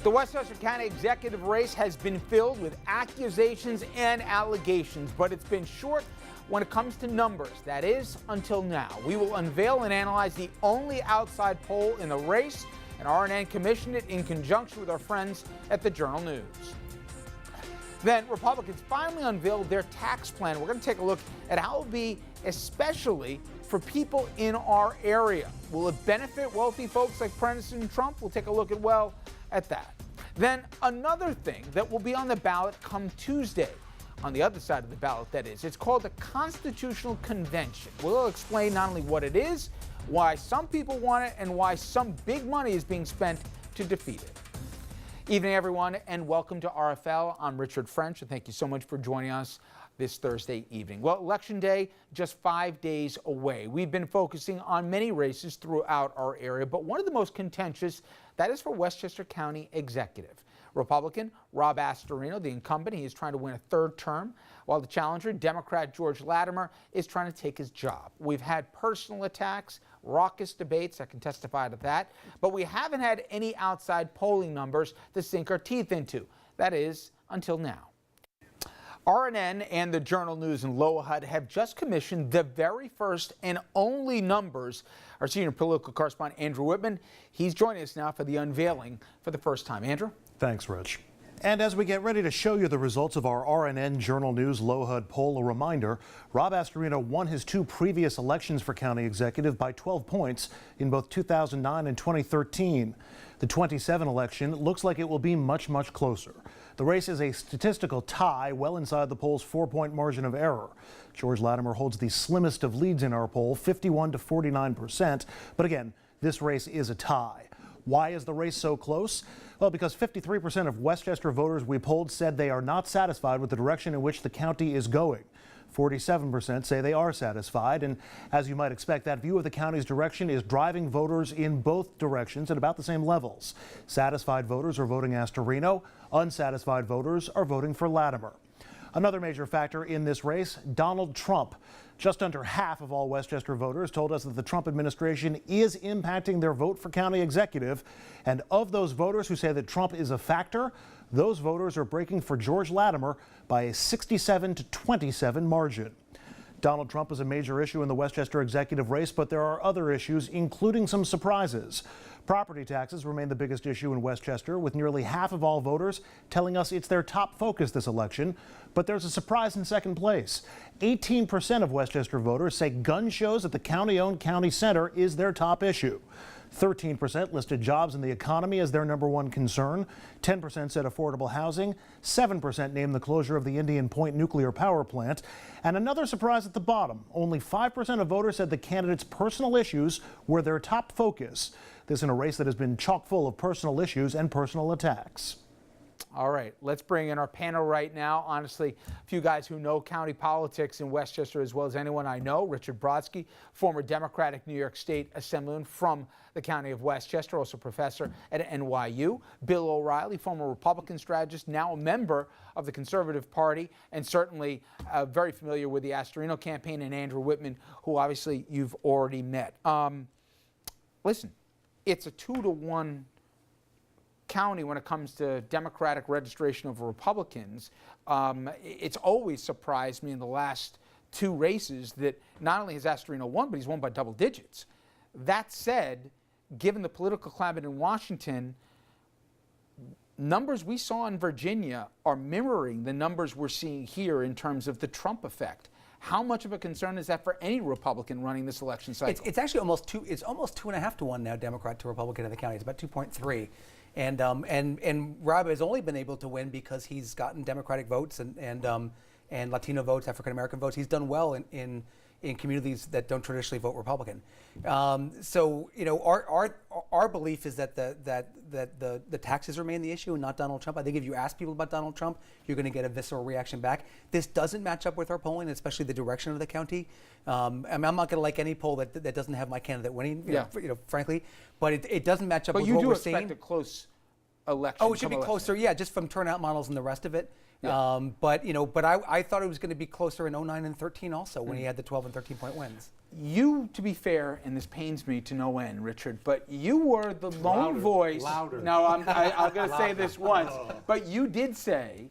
The Westchester County Executive race has been filled with accusations and allegations, but it's been short when it comes to numbers. That is, until now. We will unveil and analyze the only outside poll in the race, and RNN commissioned it in conjunction with our friends at the Journal News. Then Republicans finally unveiled their tax plan. We're going to take a look at how it will be especially for people in our area. Will it benefit wealthy folks like President Trump? We'll take a look at that. Then another thing that will be on the ballot come Tuesday, on the other side of the ballot that is, it's called the Constitutional Convention. We'll explain not only what it is, why some people want it, and why some big money is being spent to defeat it. Evening, everyone, and welcome to RFL. I'm Richard French, and thank you so much for joining us this Thursday evening. Well, Election Day, just 5 days away. We've been focusing on many races throughout our area, but one of the most contentious, that is for Westchester County Executive. Republican Rob Astorino, the incumbent, he is trying to win a third term, while the challenger, Democrat George Latimer, is trying to take his job. We've had personal attacks, raucous debates, I can testify to that, but we haven't had any outside polling numbers to sink our teeth into. That is, until now. RNN and the Journal News in Lower Hutt have just commissioned the very first and only numbers. Our senior political correspondent, Andrew Whitman, he's joining us now for the unveiling for the first time. Andrew? Thanks, Rich. And as we get ready to show you the results of our RNN Journal News Low HUD poll, a reminder, Rob Astorino won his two previous elections for county executive by 12 points in both 2009 and 2013. The 27 election looks like it will be much, much closer. The race is a statistical tie, well inside the poll's 4-point margin of error. George Latimer holds the slimmest of leads in our poll, 51 to 49%. But again, this race is a tie. Why is the race so close? Well, because 53% of Westchester voters we polled said they are not satisfied with the direction in which the county is going. 47% say they are satisfied, and as you might expect, that view of the county's direction is driving voters in both directions at about the same levels. Satisfied voters are voting Astorino, unsatisfied voters are voting for Latimer. Another major factor in this race, Donald Trump. Just under half of all Westchester voters told us that the Trump administration is impacting their vote for county executive. And of those voters who say that Trump is a factor, those voters are breaking for George Latimer by a 67 to 27 margin. Donald Trump is a major issue in the Westchester Executive race, but there are other issues, including some surprises. Property taxes remain the biggest issue in Westchester, with nearly half of all voters telling us it's their top focus this election. But there's a surprise in second place. 18% of Westchester voters say gun shows at the county-owned county center is their top issue. 13% listed jobs in the economy as their number one concern. 10% said affordable housing. 7% named the closure of the Indian Point nuclear power plant. And another surprise at the bottom, only 5% of voters said the candidate's personal issues were their top focus. This in a race that has been chock full of personal issues and personal attacks. All right, let's bring in our panel right now. Honestly, a few guys who know county politics in Westchester as well as anyone I know. Richard Brodsky, former Democratic New York State Assemblyman from the county of Westchester, also professor at NYU. Bill O'Reilly, former Republican strategist, now a member of the Conservative Party, and certainly very familiar with the Astorino campaign, and Andrew Whitman, who obviously you've already met. Listen, it's a 2-to-1 county when it comes to Democratic registration of Republicans. It's always surprised me in the last two races that not only has Astorino won, but he's won by double digits. That said, given the political climate in Washington, numbers we saw in Virginia are mirroring the numbers we're seeing here in terms of the Trump effect. How much of a concern is that for any Republican running this election cycle? It's actually almost 2.5 to 1 now, Democrat to Republican in the county. It's about 2.3. And Rob has only been able to win because he's gotten Democratic votes and Latino votes, African American votes. He's done well in communities that don't traditionally vote Republican. So you know, our belief is that the taxes remain the issue and not Donald Trump. I think if you ask people about Donald Trump, you're going to get a visceral reaction back. This doesn't match up with our polling, especially the direction of the county. I mean, I'm not going to like any poll that doesn't have my candidate winning. You know, frankly, but it doesn't match up with what we're seeing. But you do expect a close election. Oh, it should be closer, yeah, just from turnout models and the rest of it. Yeah. But I thought it was going to be closer in 09 and 13 also when he had the 12 and 13 point wins. You, to be fair, and this pains me to no end, Richard, but you were the lone voice. Louder. No, I'm going to say this once, but you did say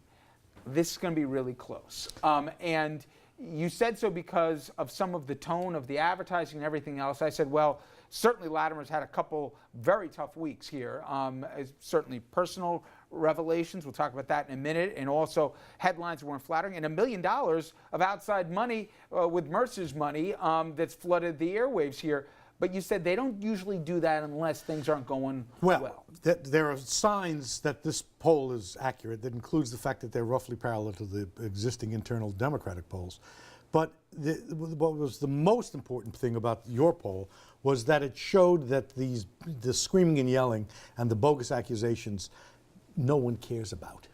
this is going to be really close. And you said so because of some of the tone of the advertising and everything else. I said, well, certainly Latimer's had a couple very tough weeks here. Certainly personal revelations, we'll talk about that in a minute, and also headlines that weren't flattering, and $1 million of outside money with Mercer's money that's flooded the airwaves here. But you said they don't usually do that unless things aren't going well. There are signs that this poll is accurate. That includes the fact that they're roughly parallel to the existing internal Democratic polls. But what was the most important thing about your poll was that it showed that the screaming and yelling and the bogus accusations no one cares about.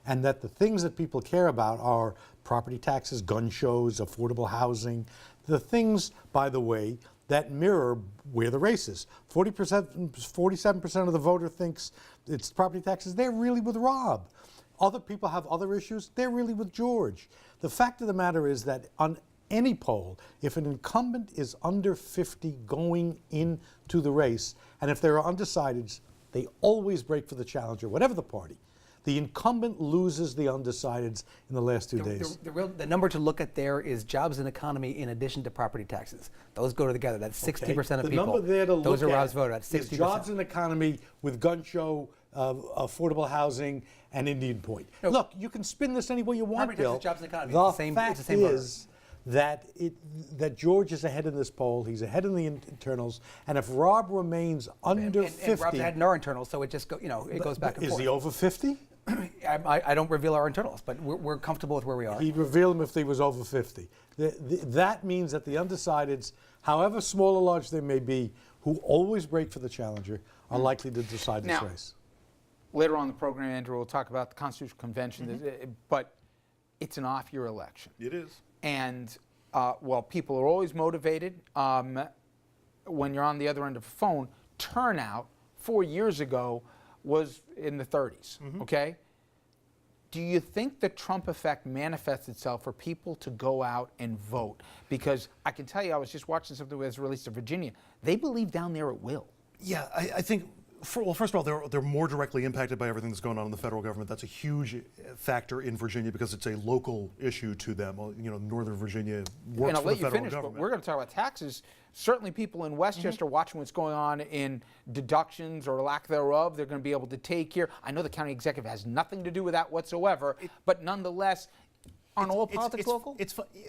And that the things that people care about are property taxes, gun shows, affordable housing, the things, by the way, that mirror where the race is. 47% of the voter thinks it's property taxes. They're really with Rob. Other people have other issues. They're really with George. The fact of the matter is that on any poll, if an incumbent is under 50 going into the race, and if there are undecideds, they always break for the challenger, whatever the party. The incumbent loses the undecideds in the last 2 days. The number to look at there is jobs and economy in addition to property taxes. Those go together. That's 60% of people. The number there to those look are at Rob's voter. That's 60%. is jobs and economy with gun show, affordable housing, and Indian Point. No. Look, you can spin this any way you want, Property Bill. taxes, jobs and economy. The It's the same- fact it's the same voter. is that George is ahead in this poll. He's ahead in the internals, and if Rob remains under 50, and Rob's ahead in our internals, so it just it goes back and is forth. he over 50? I don't reveal our internals, but we're comfortable with where we are. He'd reveal them if he was over 50. That means that the undecideds, however small or large they may be, who always break for the challenger, are likely to decide this race. Later on in the program, Andrew, we'll talk about the Constitutional Convention, but it's an off-year election. It is. And while people are always motivated, when you're on the other end of a phone, turnout 4 years ago was in the 30s, okay? Do you think the Trump effect manifests itself for people to go out and vote? Because I can tell you, I was just watching something that was released to Virginia. They believe down there it will. Yeah, I think, first of all, they're more directly impacted by everything that's going on in the federal government. That's a huge factor in Virginia because it's a local issue to them. Northern Virginia works And I'll for let the you federal finish, government. but we're going to talk about taxes. Certainly people in Westchester watching what's going on in deductions or lack thereof, they're going to be able to take here. I know the county executive has nothing to do with that whatsoever, but nonetheless, aren't all politics local?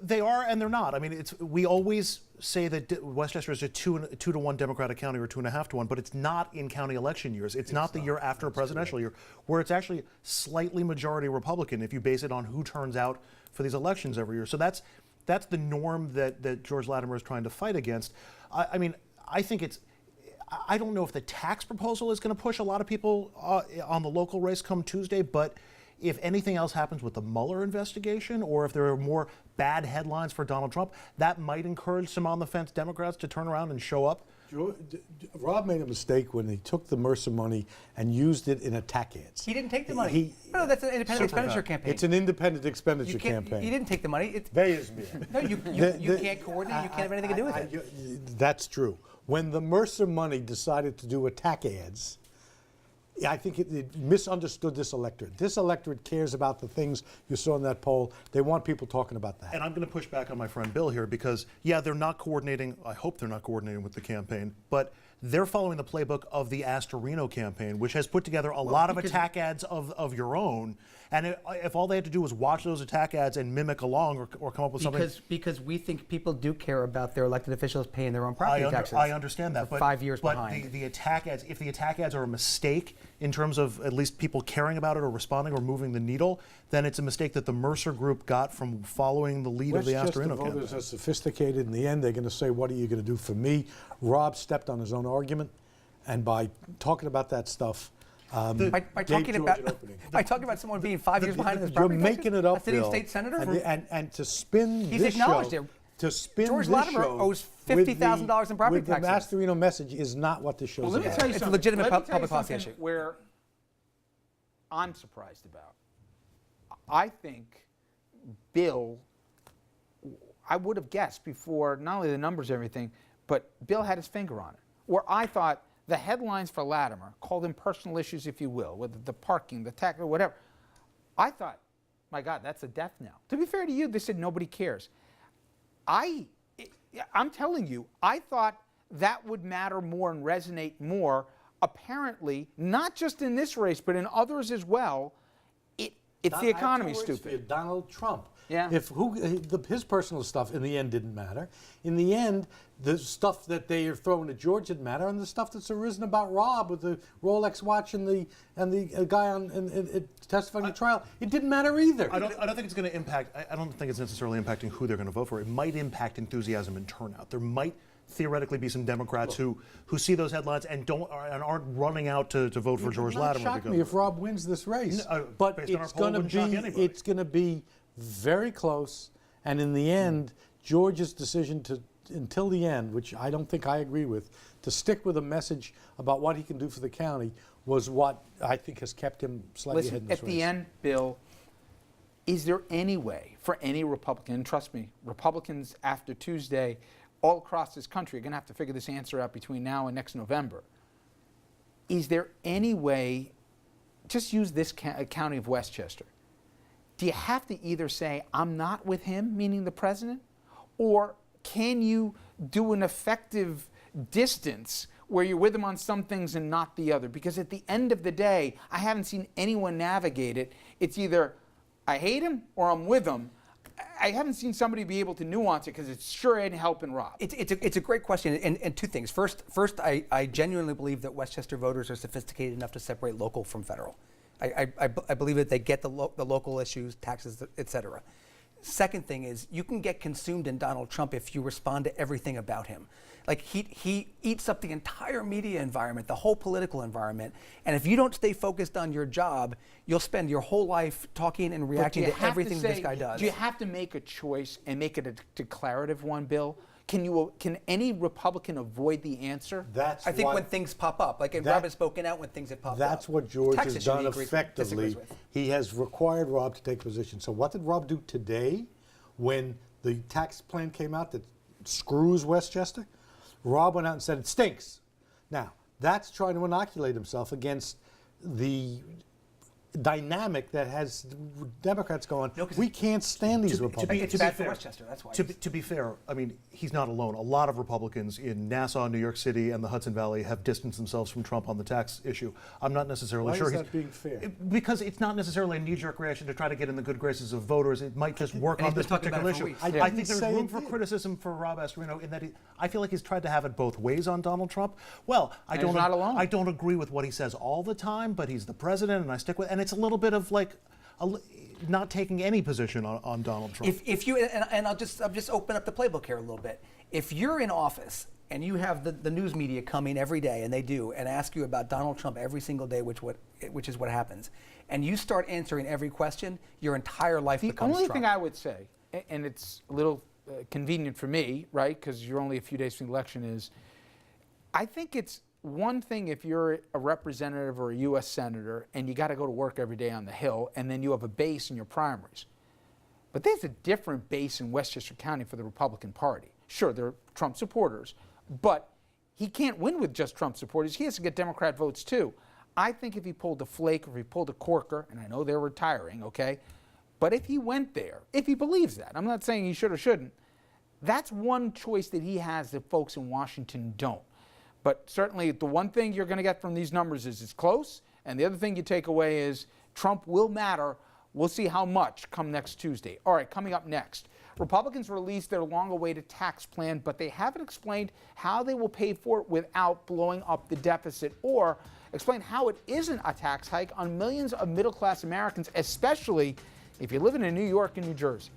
They are and they're not. I mean, we always say that Westchester is a 2-to-1 Democratic county or 2.5 to 1, but it's not in county election years. It's not the year after a presidential year, where it's actually slightly majority Republican if you base it on who turns out for these elections every year. So that's the norm that George Latimer is trying to fight against. I mean, I think I don't know if the tax proposal is going to push a lot of people on the local race come Tuesday, but if anything else happens with the Mueller investigation, or if there are more bad headlines for Donald Trump, that might encourage some on-the-fence Democrats to turn around and show up. Rob made a mistake when he took the Mercer money and used it in attack ads. He didn't take the money. No, that's an independent expenditure campaign. It's an independent expenditure campaign. He didn't take the money. No, you can't coordinate. You can't have anything to do with it. That's true. When the Mercer money decided to do attack ads, I think it misunderstood this electorate. This electorate cares about the things you saw in that poll. They want people talking about that. And I'm going to push back on my friend Bill here because, yeah, they're not coordinating. I hope they're not coordinating with the campaign, but they're following the playbook of the Astorino campaign, which has put together a lot of attack ads of your own. And if all they had to do was watch those attack ads and mimic along or come up with something. Because we think people do care about their elected officials paying their own property taxes. I understand that. But 5 years behind. But the attack ads, if the attack ads are a mistake in terms of at least people caring about it or responding or moving the needle, then it's a mistake that the Mercer group got from following the lead of the Astorino campaign. Westchester voters are sophisticated. In the end, they're going to say, what are you going to do for me? Rob stepped on his own argument, and by talking about that stuff, by talking about someone being 5 years behind in his property you're making it up, a city Bill. and state senator, and to spin he's this acknowledged show, it. to spin George this Latimer show owes $50,000 in property with taxes. The Astorino message is not what this show's Well, let me about. tell you It's a something. legitimate Let me tell you public policy something issue. where I'm surprised about. I think Bill I would have guessed before, not only the numbers and everything, but Bill had his finger on it. Where I thought the headlines for Latimer, call them personal issues if you will, whether the parking, the tax, or whatever, I thought, my God, that's a death knell. To be fair to you, they said nobody cares. I'm telling you, I thought that would matter more and resonate more. Apparently, not just in this race, but in others as well, it's the economy, stupid. Donald Trump. Yeah. His personal stuff in the end didn't matter. In the end, the stuff that they are throwing at George didn't matter, and the stuff that's arisen about Rob with the Rolex watch and the guy on testifying at trial, it didn't matter either. I don't think it's going to impact. I don't think it's necessarily impacting who they're going to vote for. It might impact enthusiasm and turnout. There might theoretically be some Democrats who see those headlines and aren't running out to vote for George Latimer. It would not shock me if Rob wins this race, but it's going to be very close. And in the end, George's decision until the end, which I don't think I agree with, to stick with a message about what he can do for the county was what I think has kept him slightly ahead in this race. At the end, Bill, is there any way for any Republican, and trust me, Republicans after Tuesday all across this country are going to have to figure this answer out between now and next November. Is there any way, just use this county of Westchester, do you have to either say, I'm not with him, meaning the president, or can you do an effective distance where you're with him on some things and not the other? Because at the end of the day, I haven't seen anyone navigate it. It's either I hate him or I'm with him. I haven't seen somebody be able to nuance it because it sure ain't helping Rob. It's a great question, and two things. First, I genuinely believe that Westchester voters are sophisticated enough to separate local from federal. I believe that they get the local issues, taxes, et cetera. Second thing is, you can get consumed in Donald Trump if you respond to everything about him. Like, he eats up the entire media environment, the whole political environment, and if you don't stay focused on your job, you'll spend your whole life talking and reacting to everything this guy does. Do you have to make a choice and make it a declarative one, Bill? Can any Republican avoid the answer? I think when things pop up, like Rob has spoken out when things have popped up. That's what George has done effectively. He has required Rob to take a position. So what did Rob do today when the tax plan came out that screws Westchester? Rob went out and said it stinks. Now, that's trying to inoculate himself against the dynamic that has Democrats going, we can't stand these Republicans. It's bad for Westchester, that's why. To be fair, I mean, he's not alone. A lot of Republicans in Nassau, New York City, and the Hudson Valley have distanced themselves from Trump on the tax issue. I'm not necessarily sure. Why is that being fair? Because it's not necessarily a knee-jerk reaction to try to get in the good graces of voters. It might just work on this particular issue. I think there's room for criticism for Rob Astorino in that I feel like he's tried to have it both ways on Donald Trump. Well, I don't agree with what he says all the time, but he's the president, and I stick with. And it's a little bit of like not taking any position on Donald Trump. If you and I'll just open up the playbook here a little bit. If you're in office and you have the news media coming every day, and they do, and ask you about Donald Trump every single day, which is what happens, and you start answering every question, your entire life becomes Trump. The only thing I would say, and it's a little convenient for me, right, because you're only a few days from the election, is I think it's one thing if you're a representative or a U.S. senator and you got to go to work every day on the Hill and then you have a base in your primaries. But there's a different base in Westchester County for the Republican Party. Sure, they're Trump supporters, but he can't win with just Trump supporters. He has to get Democrat votes too. I think if he pulled a Flake or if he pulled a Corker, and I know they're retiring, okay, but if he went there, if he believes that, I'm not saying he should or shouldn't, that's one choice that he has that folks in Washington don't. But certainly the one thing you're going to get from these numbers is it's close, and the other thing you take away is Trump will matter. We'll see how much come next Tuesday. All right, coming up next, Republicans released their long-awaited tax plan, but they haven't explained how they will pay for it without blowing up the deficit, or explain how it isn't a tax hike on millions of middle-class Americans, especially if you live in New York and New Jersey.